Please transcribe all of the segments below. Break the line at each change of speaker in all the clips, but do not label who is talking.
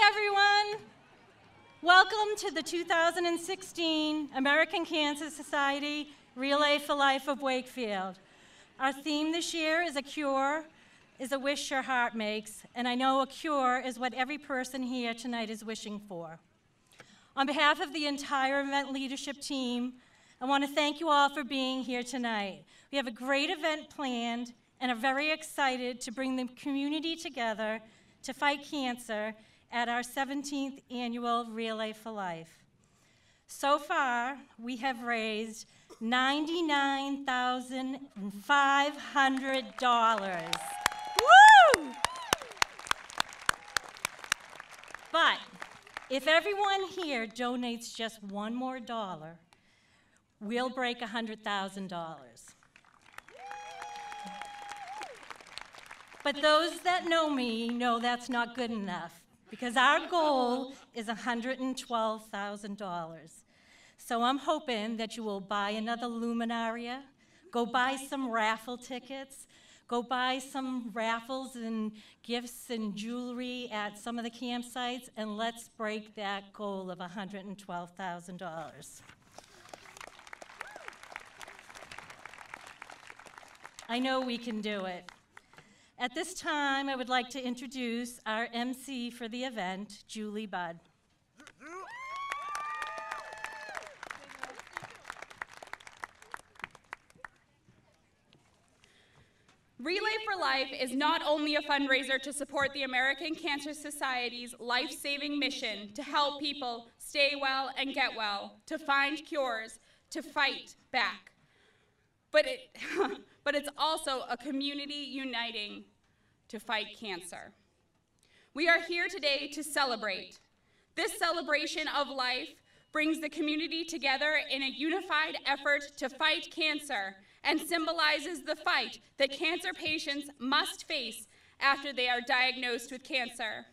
Hi, everyone. Welcome to the 2016 American Cancer Society Relay for Life of Wakefield. Our theme this year is "A cure is a wish your heart makes," and I know a cure is what every person here tonight is wishing for. On behalf of the entire event leadership team, I want to thank you all for being here tonight. We have a great event planned and are very excited to bring the community together to fight cancer at our 17th annual Relay for Life. So far, we have raised $99,500. Woo! But if everyone here donates just one more dollar, we'll break $100,000. But those that know me know that's not good enough, because our goal is $112,000. So I'm hoping that you will buy another luminaria, go buy some raffle tickets, go buy some raffles and gifts and jewelry at some of the campsites, and let's break that goal of $112,000. I know we can do it. At this time, I would like to introduce our MC for the event, Julie Budd.
Relay for Life is not only a fundraiser to support the American Cancer Society's life-saving mission to help people stay well and get well, to find cures, to fight back, but it's also a community uniting to fight cancer. We are here today to celebrate. This celebration of life brings the community together in a unified effort to fight cancer and symbolizes the fight that cancer patients must face after they are diagnosed with cancer.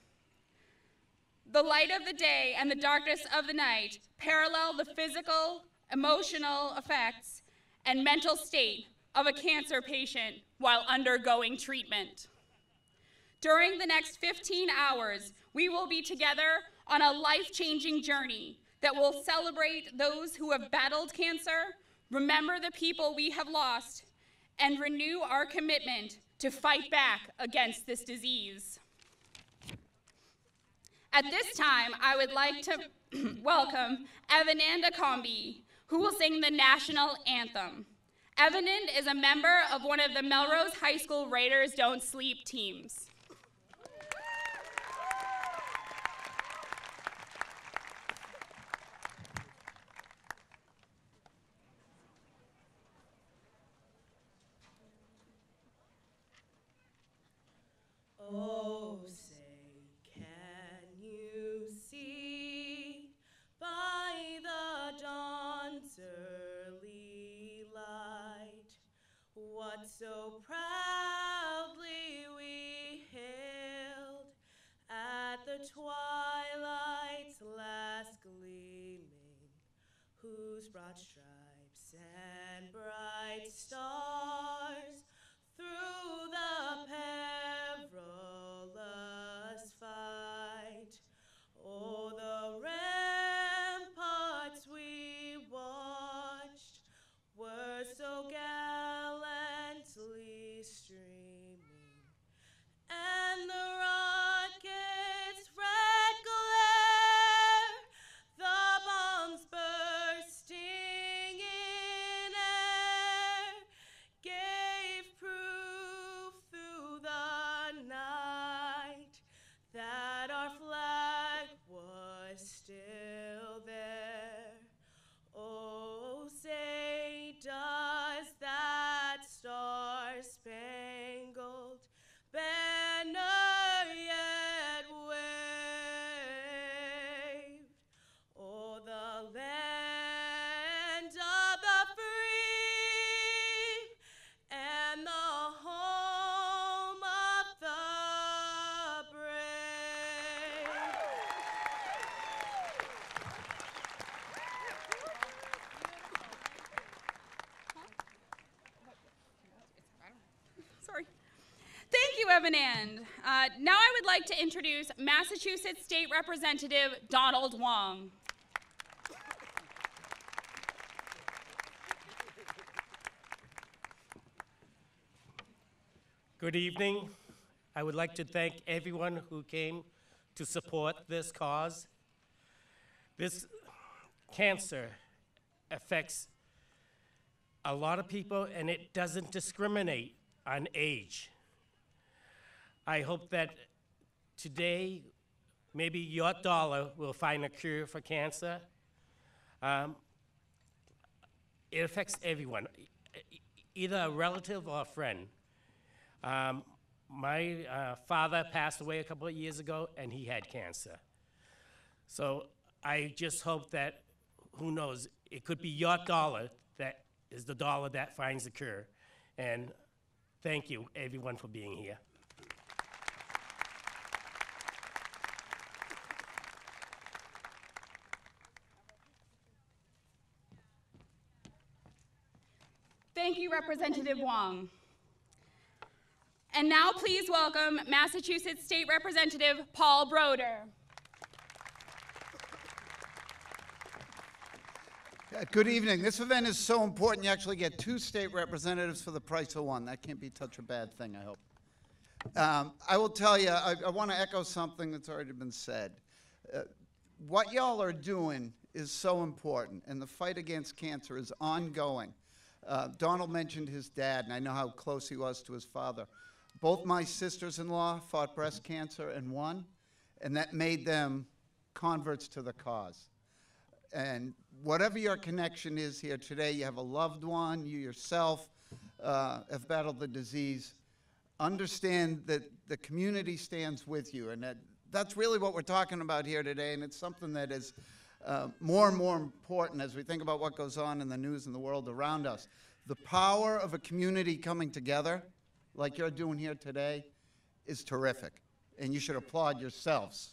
The light of the day and the darkness of the night parallel the physical, emotional effects, and mental state of a cancer patient while undergoing treatment. During the next 15 hours, we will be together on a life-changing journey that will celebrate those who have battled cancer, remember the people we have lost, and renew our commitment to fight back against this disease. At this time, I would like to welcome Evananda Combi, who will sing the national anthem. Evanand is a member of one of the Melrose High School Raiders Don't Sleep teams.
Oh, say, can you see by the dawn's early light what so proudly we hailed at the twilight's last gleaming, whose broad stripes and bright stars through the perilous fight, oh, the ramparts we watched were so gallantly streaming, and the rocket's red glare, the bombs bursting in air, gave proof through the night that our flag was still there. Oh, say, does that star-spangled banner yet wave? Oh, the land of the free and the home of the brave.
Sorry. Thank you, Evanand. Now I would like to introduce Massachusetts State Representative Donald Wong.
Good evening. I would like to thank everyone who came to support this cause. This cancer affects a lot of people, and it doesn't discriminate on age. I hope that today, maybe your dollar will find a cure for cancer. It affects everyone, either a relative or a friend. My father passed away a couple of years ago, and he had cancer. So I just hope that, who knows, it could be your dollar that is the dollar that finds the cure. And thank you, everyone, for being here.
Thank you, Representative Wong. And now please welcome Massachusetts State Representative Paul Broder.
Good evening. This event is so important you actually get 2 state representatives for the price of 1. That can't be such a bad thing, I hope. I will tell you, I want to echo something that's already been said. What y'all are doing is so important, and the fight against cancer is ongoing. Donald mentioned his dad, and I know how close he was to his father. Both my sisters-in-law fought breast cancer and won, and that made them converts to the cause. And whatever your connection is here today, you have a loved one, you yourself have battled the disease, understand that the community stands with you, and that's really what we're talking about here today, and it's something that is more and more important as we think about what goes on in the news and the world around us. The power of a community coming together, like you're doing here today, is terrific, and you should applaud yourselves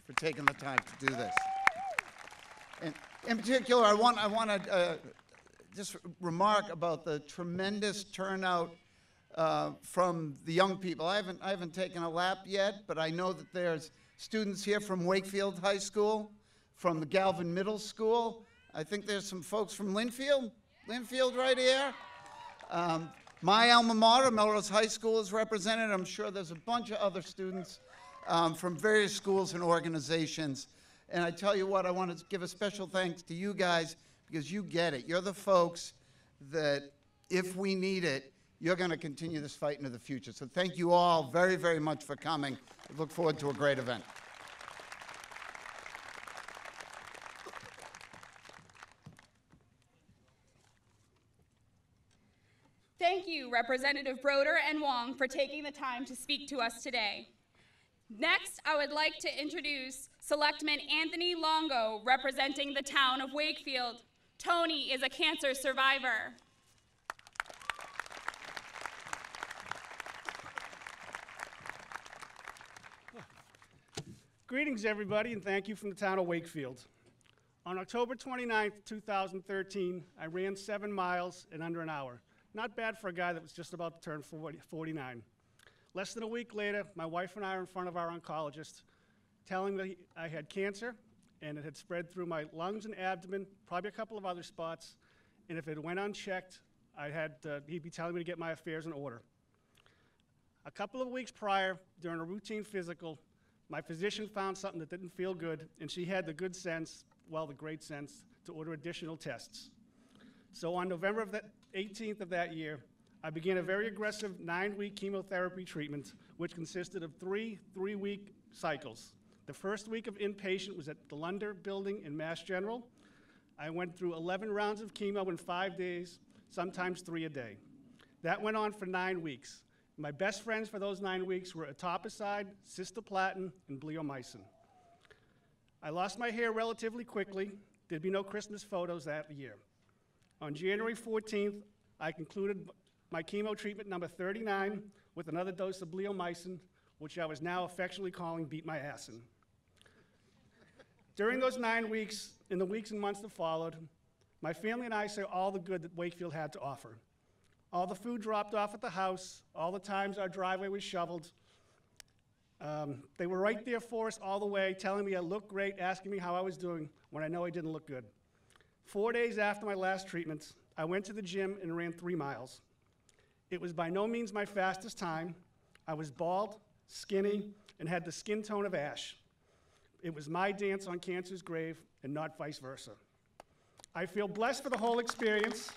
for taking the time to do this. And in particular, I want to just remark about the tremendous turnout from the young people. I haven't taken a lap yet, but I know that there's students here from Wakefield High School, from the Galvin Middle School. I think there's some folks from Linfield right here. My alma mater, Melrose High School, is represented. I'm sure there's a bunch of other students from various schools and organizations. And I tell you what, I want to give a special thanks to you guys because you get it. You're the folks that, if we need it, you're going to continue this fight into the future. So thank you all very, very much for coming. I look forward to a great event.
Thank you, Representative Broder and Wong, for taking the time to speak to us today. Next, I would like to introduce Selectman Anthony Longo, representing the town of Wakefield. Tony is a cancer survivor.
Greetings, everybody, and thank you from the town of Wakefield. On October 29th, 2013, I ran 7 miles in under an hour. Not bad for a guy that was just about to turn 49. Less than a week later, my wife and I are in front of our oncologist, telling me I had cancer, and it had spread through my lungs and abdomen, probably a couple of other spots, and if it went unchecked, he'd be telling me to get my affairs in order. A couple of weeks prior, during a routine physical, my physician found something that didn't feel good, and she had the good sense, well, the great sense, to order additional tests. So on November 18th of that year, I began a very aggressive 9-week chemotherapy treatment, which consisted of 3 3-week cycles. The first week of inpatient was at the Lunder Building in Mass General. I went through 11 rounds of chemo in 5 days, sometimes 3 a day. That went on for 9 weeks. My best friends for those 9 weeks were etoposide, cistoplatin, and bleomycin. I lost my hair relatively quickly. There'd be no Christmas photos that year. On January 14th, I concluded my chemo treatment number 39 with another dose of bleomycin, which I was now affectionately calling Beat My Assin. During those 9 weeks, in the weeks and months that followed, my family and I saw all the good that Wakefield had to offer. All the food dropped off at the house, all the times our driveway was shoveled, They were right there for us all the way, telling me I looked great, asking me how I was doing when I know I didn't look good. 4 days after my last treatment, I went to the gym and ran 3 miles. It was by no means my fastest time. I was bald, skinny, and had the skin tone of ash. It was my dance on cancer's grave and not vice versa. I feel blessed for the whole experience.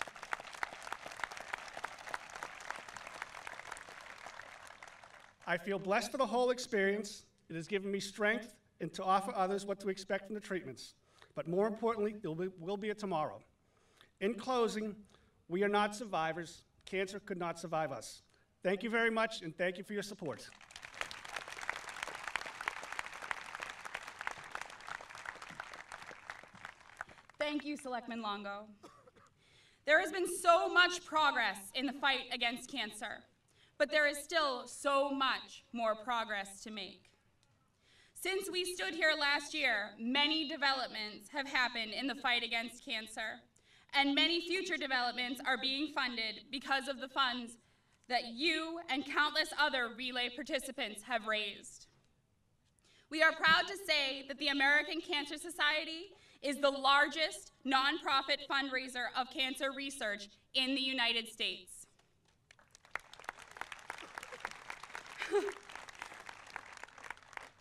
I feel blessed for the whole experience. It has given me strength and to offer others what to expect from the treatments. But more importantly, there will be a tomorrow. In closing, we are not survivors. Cancer could not survive us. Thank you very much, and thank you for your support.
Thank you, Selectman Longo. There has been so much progress in the fight against cancer, but there is still so much more progress to make. Since we stood here last year, many developments have happened in the fight against cancer, and many future developments are being funded because of the funds that you and countless other Relay participants have raised. We are proud to say that the American Cancer Society is the largest nonprofit fundraiser of cancer research in the United States.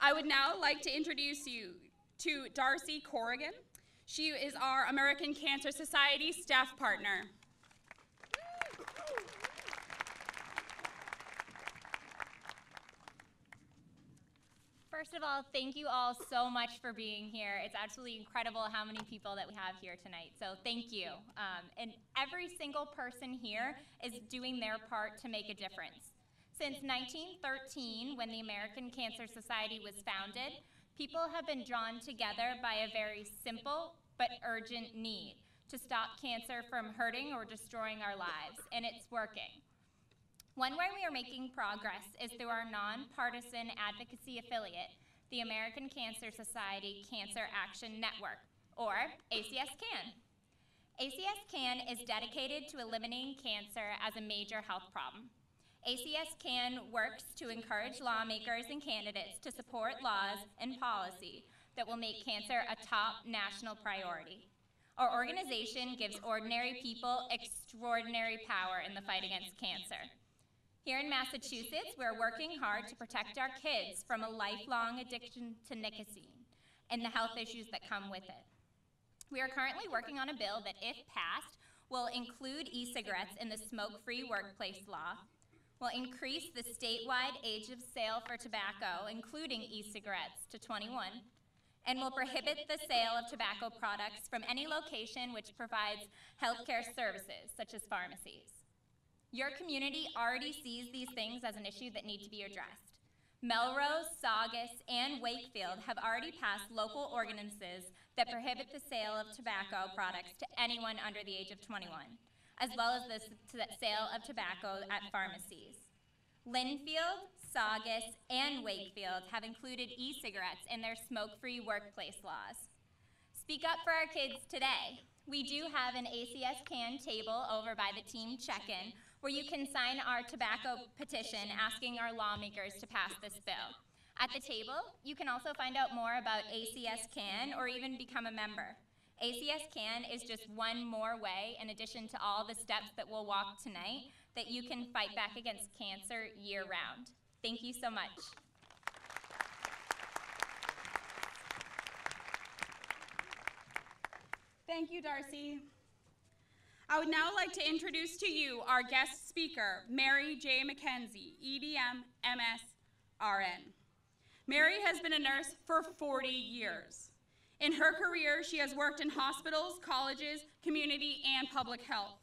I would now like to introduce you to Darcy Corrigan. She is our American Cancer Society staff partner.
First of all, thank you all so much for being here. It's absolutely incredible how many people that we have here tonight, so thank you. And every single person here is doing their part to make a difference. Since 1913, when the American Cancer Society was founded, people have been drawn together by a very simple but urgent need to stop cancer from hurting or destroying our lives, and it's working. One way we are making progress is through our nonpartisan advocacy affiliate, the American Cancer Society Cancer Action Network, or ACS-CAN. ACS-CAN is dedicated to eliminating cancer as a major health problem. ACS-CAN works to encourage lawmakers and candidates to support laws and policy that will make cancer a top national priority. Our organization gives ordinary people extraordinary power in the fight against cancer. Here in Massachusetts, we're working hard to protect our kids from a lifelong addiction to nicotine and the health issues that come with it. We are currently working on a bill that, if passed, will include e-cigarettes in the smoke-free workplace law, will increase the statewide age of sale for tobacco, including e-cigarettes, to 21, and will prohibit the sale of tobacco products from any location which provides healthcare services, such as pharmacies. Your community already sees these things as an issue that need to be addressed. Melrose, Saugus, and Wakefield have already passed local ordinances that prohibit the sale of tobacco products to anyone under the age of 21, as well as the sale of tobacco at pharmacies. Linfield, Saugus, and Wakefield have included e-cigarettes in their smoke-free workplace laws. Speak up for our kids today. We do have an ACS-CAN table over by the team check-in where you can sign our tobacco petition asking our lawmakers to pass this bill. At the table, you can also find out more about ACS-CAN or even become a member. ACS-CAN is just one more way, in addition to all the steps that we'll walk tonight, that you can fight back against cancer year-round. Thank you so much.
Thank you, Darcy. I would now like to introduce to you our guest speaker, Mary J. McKenzie, EDM, MS, RN. Mary has been a nurse for 40 years. In her career, she has worked in hospitals, colleges, community, and public health.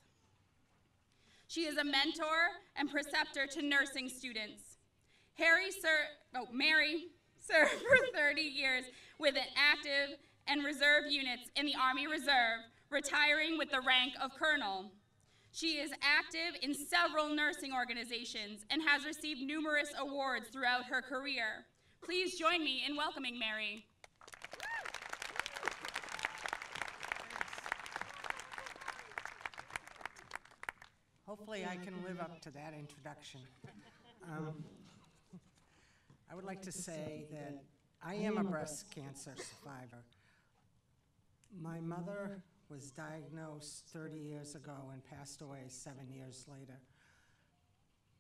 She is a mentor and preceptor to nursing students. Mary served for 30 years with an active and reserve units in the Army Reserve, retiring with the rank of colonel. She is active in several nursing organizations and has received numerous awards throughout her career. Please join me in welcoming Mary.
Hopefully I can live up to that introduction. I would like to say that I am a breast cancer survivor. My mother was diagnosed 30 years ago and passed away 7 years later.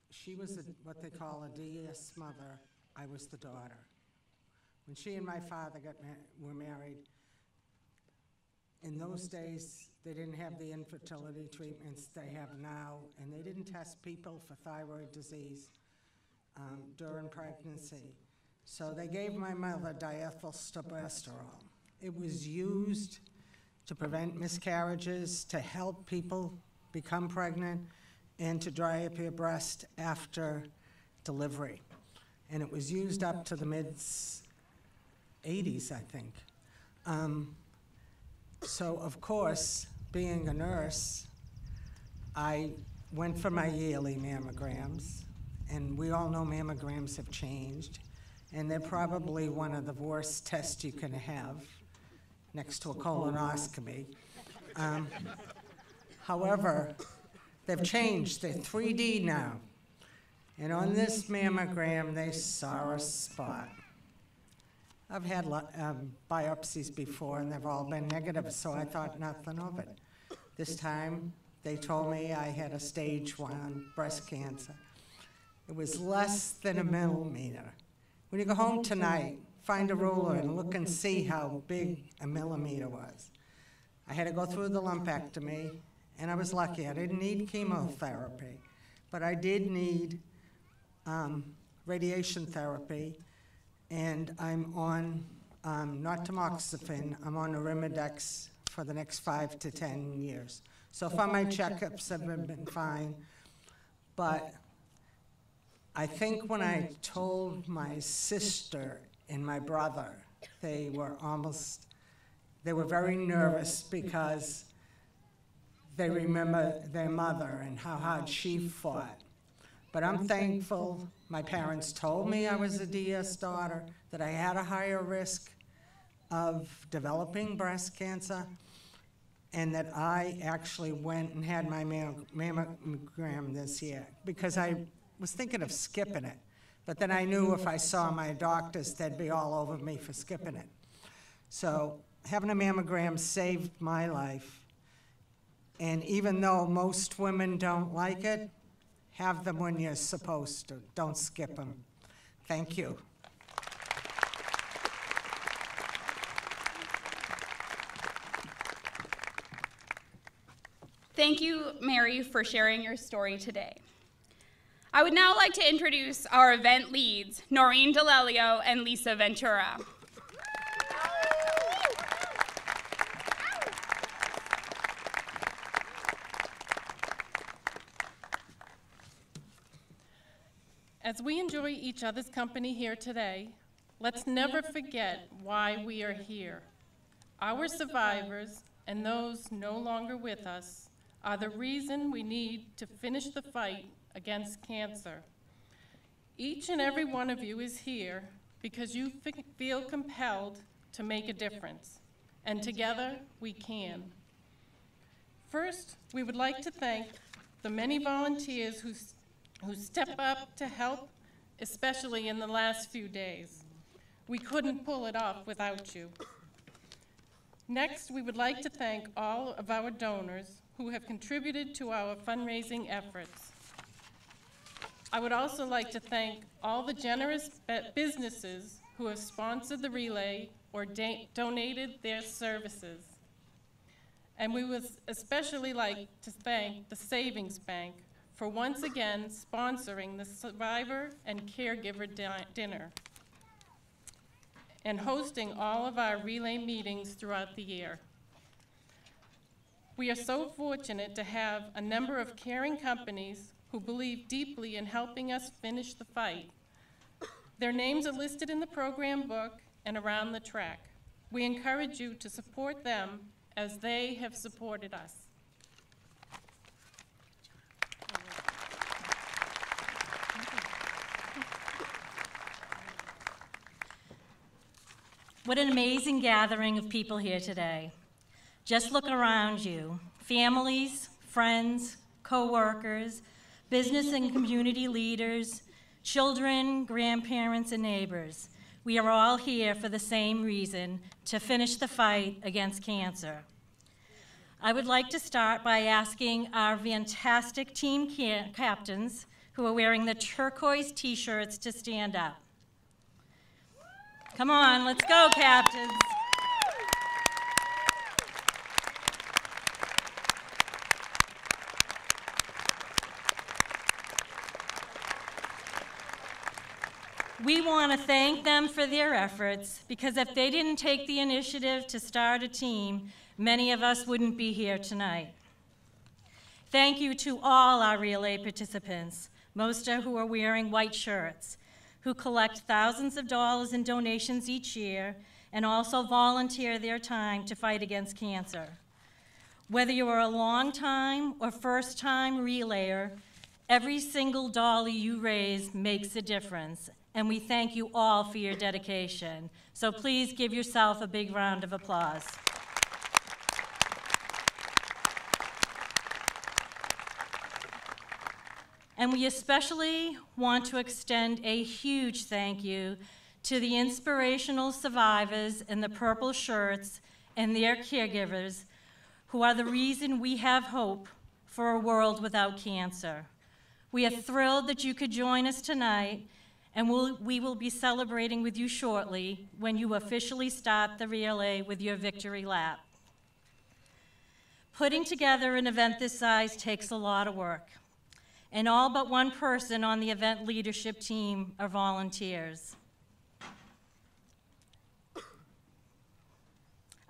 She was what they call a DS mother. I was the daughter. When she and my father were married, in those days, they didn't have the infertility treatments they have now, and they didn't test people for thyroid disease during pregnancy. So they gave my mother diethylstilbestrol. It was used to prevent miscarriages, to help people become pregnant, and to dry up your breast after delivery. And it was used up to the mid-80s, I think. So, of course, being a nurse, I went for my yearly mammograms, and we all know mammograms have changed, and they're probably one of the worst tests you can have, next to a colonoscopy. However, they've changed. They're 3D now. And on this mammogram, they saw a spot. I've had biopsies before, and they've all been negative, so I thought nothing of it. This time, they told me I had a stage 1 breast cancer. It was less than a millimeter. When you go home tonight, find a ruler and look and see how big a millimeter was. I had to go through the lumpectomy, and I was lucky. I didn't need chemotherapy, but I did need radiation therapy, and I'm on, not tamoxifen, I'm on Arimidex for the next 5 to 10 years. So far my checkups have been fine, but I think when I told my sister and my brother, they were very nervous because they remember their mother and how hard she fought. But I'm thankful my parents told me I was a DS daughter, that I had a higher risk of developing breast cancer, and that I actually went and had my mammogram this year, because I was thinking of skipping it. But then I knew if I saw my doctors, they'd be all over me for skipping it. So having a mammogram saved my life. And even though most women don't like it, have them when you're supposed to. Don't skip them. Thank you.
Thank you, Mary, for sharing your story today. I would now like to introduce our event leads, Noreen DeLelio and Lisa Ventura.
As we enjoy each other's company here today, let's never forget why we are here. Our survivors and those no longer with us are the reason we need to finish the fight against cancer. Each and every one of you is here because you feel compelled to make a difference, and together we can. First, we would like to thank the many volunteers who step up to help, especially in the last few days. We couldn't pull it off without you. Next, we would like to thank all of our donors who have contributed to our fundraising efforts. I would also like to thank all the generous businesses who have sponsored the relay or donated their services. And we would especially like to thank the Savings Bank for once again sponsoring the Survivor and Caregiver Dinner and hosting all of our relay meetings throughout the year. We are so fortunate to have a number of caring companies who believe deeply in helping us finish the fight. Their names are listed in the program book and around the track. We encourage you to support them as they have supported us.
What an amazing gathering of people here today. Just look around you. Families, friends, co-workers, business and community leaders, children, grandparents, and neighbors. We are all here for the same reason, to finish the fight against cancer. I would like to start by asking our fantastic team captains who are wearing the turquoise t-shirts to stand up. Come on, let's go, captains. We want to thank them for their efforts, because if they didn't take the initiative to start a team, many of us wouldn't be here tonight. Thank you to all our relay participants, most of who are wearing white shirts, who collect thousands of dollars in donations each year and also volunteer their time to fight against cancer. Whether you are a long-time or first-time relayer, every single dollar you raise makes a difference, and we thank you all for your dedication. So please give yourself a big round of applause. And we especially want to extend a huge thank you to the inspirational survivors in the purple shirts and their caregivers, who are the reason we have hope for a world without cancer. We are thrilled that you could join us tonight, and we will be celebrating with you shortly when you officially start the relay with your victory lap. Putting together an event this size takes a lot of work, and all but one person on the event leadership team are volunteers.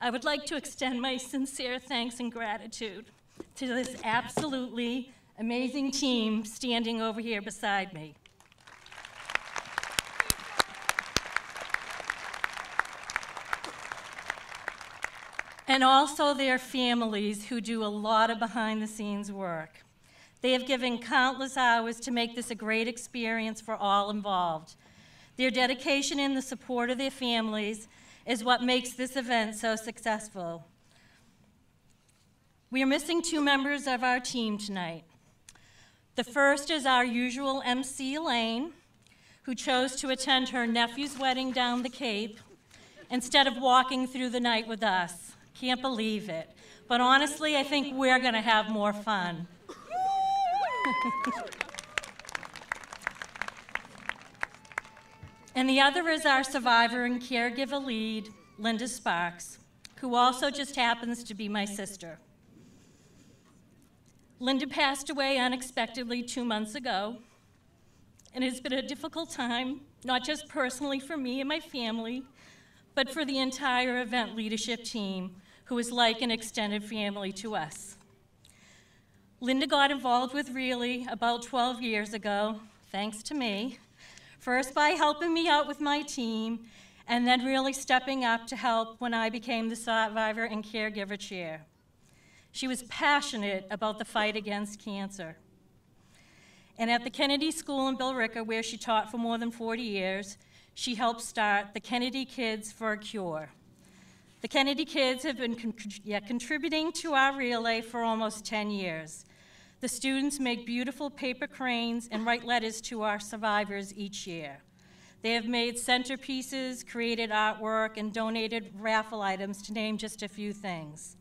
I would like to extend my sincere thanks and gratitude to this absolutely amazing team standing over here beside me. And also their families, who do a lot of behind-the-scenes work. They have given countless hours to make this a great experience for all involved. Their dedication and the support of their families is what makes this event so successful. We are missing two members of our team tonight. The first is our usual MC, Elaine, who chose to attend her nephew's wedding down the Cape instead of walking through the night with us. Can't believe it. But honestly, I think we're going to have more fun. And the other is our survivor and caregiver lead, Linda Sparks, who also just happens to be my sister. Linda passed away unexpectedly 2 months ago, and it's been a difficult time, not just personally for me and my family, but for the entire event leadership team, who is like an extended family to us. Linda got involved with Relay about 12 years ago, thanks to me, first by helping me out with my team, and then really stepping up to help when I became the survivor and caregiver chair. She was passionate about the fight against cancer. And at the Kennedy School in Billerica, where she taught for more than 40 years, she helped start the Kennedy Kids for a Cure. The Kennedy Kids have been contributing to our relay for almost 10 years. The students make beautiful paper cranes and write letters to our survivors each year. They have made centerpieces, created artwork, and donated raffle items, to name just a few things.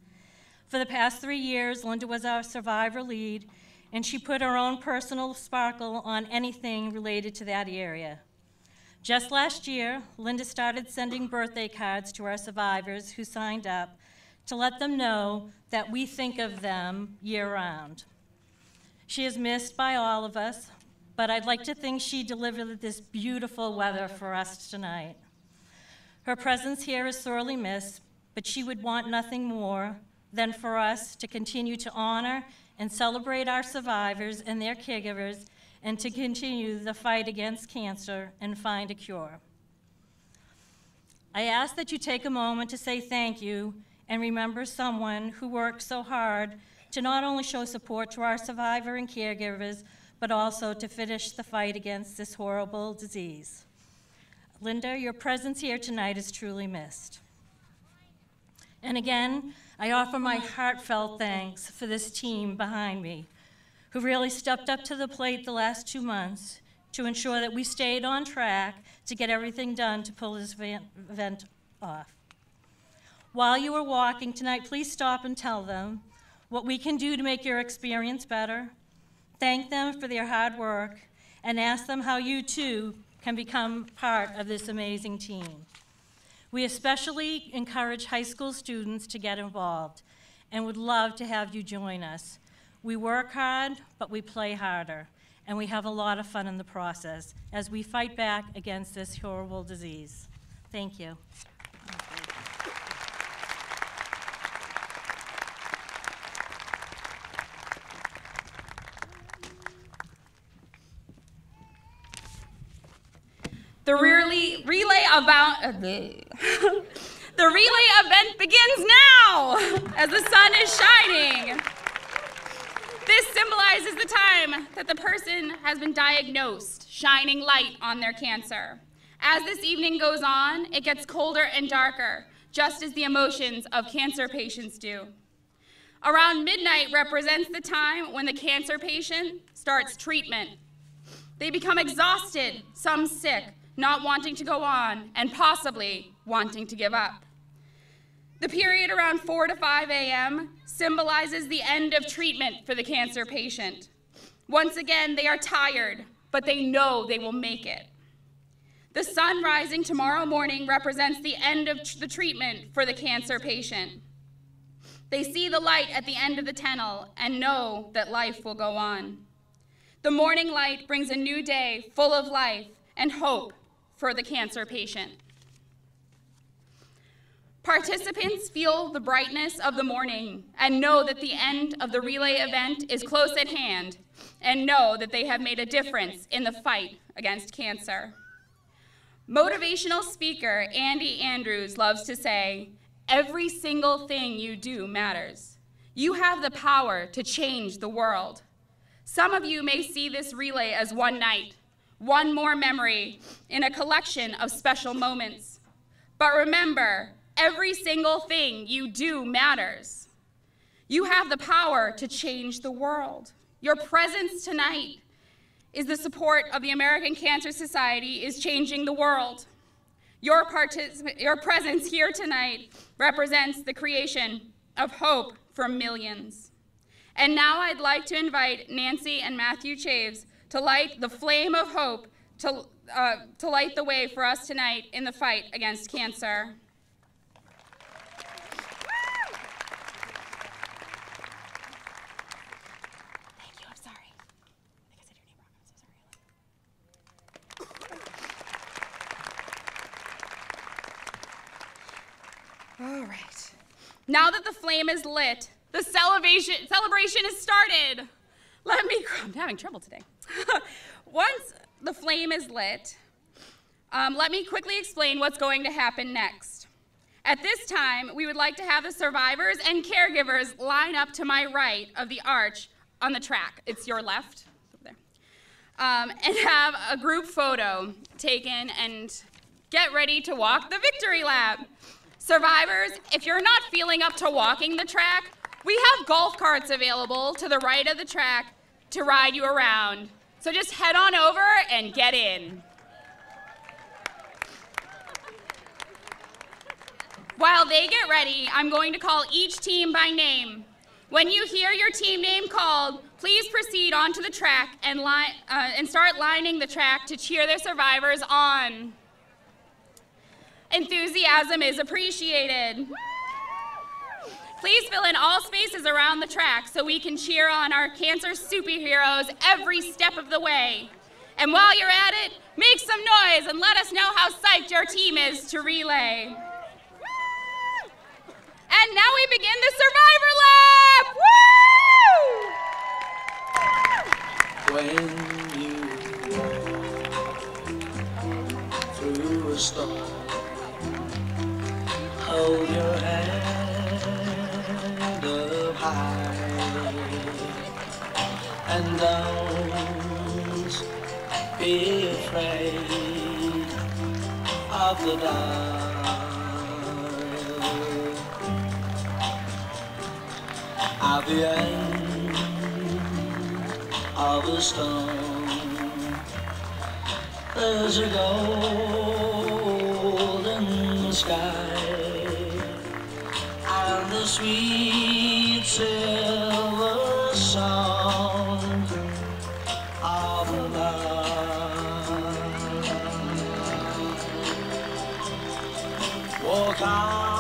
For the past 3 years, Linda was our survivor lead, and she put her own personal sparkle on anything related to that area. Just last year, Linda started sending birthday cards to our survivors who signed up to let them know that we think of them year-round. She is missed by all of us, but I'd like to think she delivered this beautiful weather for us tonight. Her presence here is sorely missed, but she would want nothing more than for us to continue to honor and celebrate our survivors and their caregivers, and to continue the fight against cancer and find a cure. I ask that you take a moment to say thank you and remember someone who worked so hard to not only show support to our survivor and caregivers, but also to finish the fight against this horrible disease. Linda, your presence here tonight is truly missed. And again, I offer my heartfelt thanks for this team behind me, who really stepped up to the plate the last 2 months to ensure that we stayed on track to get everything done to pull this event off. While you are walking tonight, please stop and tell them what we can do to make your experience better. Thank them for their hard work and ask them how you too can become part of this amazing team. We especially encourage high school students to get involved and would love to have you join us. We work hard, but we play harder, and we have a lot of fun in the process as we fight back against this horrible disease. Thank you.
The relay event begins now as the sun is shining. This symbolizes the time that the person has been diagnosed, shining light on their cancer. As this evening goes on, it gets colder and darker, just as the emotions of cancer patients do. Around midnight represents the time when the cancer patient starts treatment. They become exhausted, some sick, not wanting to go on, and possibly wanting to give up. The period around 4 to 5 a.m. symbolizes the end of treatment for the cancer patient. Once again, they are tired, but they know they will make it. The sun rising tomorrow morning represents the end of the treatment for the cancer patient. They see the light at the end of the tunnel and know that life will go on. The morning light brings a new day full of life and hope for the cancer patient. Participants feel the brightness of the morning and know that the end of the relay event is close at hand and know that they have made a difference in the fight against cancer. Motivational speaker Andy Andrews loves to say, "Every single thing you do matters. You have the power to change the world." Some of you may see this relay as one night, one more memory in a collection of special moments. But remember, every single thing you do matters. You have the power to change the world. Your presence tonight is the support of the American Cancer Society is changing the world. Your presence here tonight represents the creation of hope for millions. And now I'd like to invite Nancy and Matthew Chaves to light the flame of hope, to light the way for us tonight in the fight against cancer. Thank you, I'm sorry. I think I said your name wrong, I'm so sorry. All right. Now that the flame is lit, the celebration is started. I'm having trouble today. Once the flame is lit, let me quickly explain what's going to happen next. At this time, we would like to have the survivors and caregivers line up to my right of the arch on the track. It's your left, over there. And have a group photo taken and get ready to walk the victory lap. Survivors, if you're not feeling up to walking the track, we have golf carts available to the right of the track to ride you around. So just head on over and get in. While they get ready, I'm going to call each team by name. When you hear your team name called, please proceed onto the track and start lining the track to cheer their survivors on. Enthusiasm is appreciated. Please fill in all spaces around the track so we can cheer on our cancer superheroes every step of the way. And while you're at it, make some noise and let us know how psyched your team is to relay. And now we begin the survivor lap! Woo!
When you walk through a storm, hold your hand up high and don't be afraid of the dark. At the end of a storm, there's a golden sky and the sweet silver sound of the land. Walk on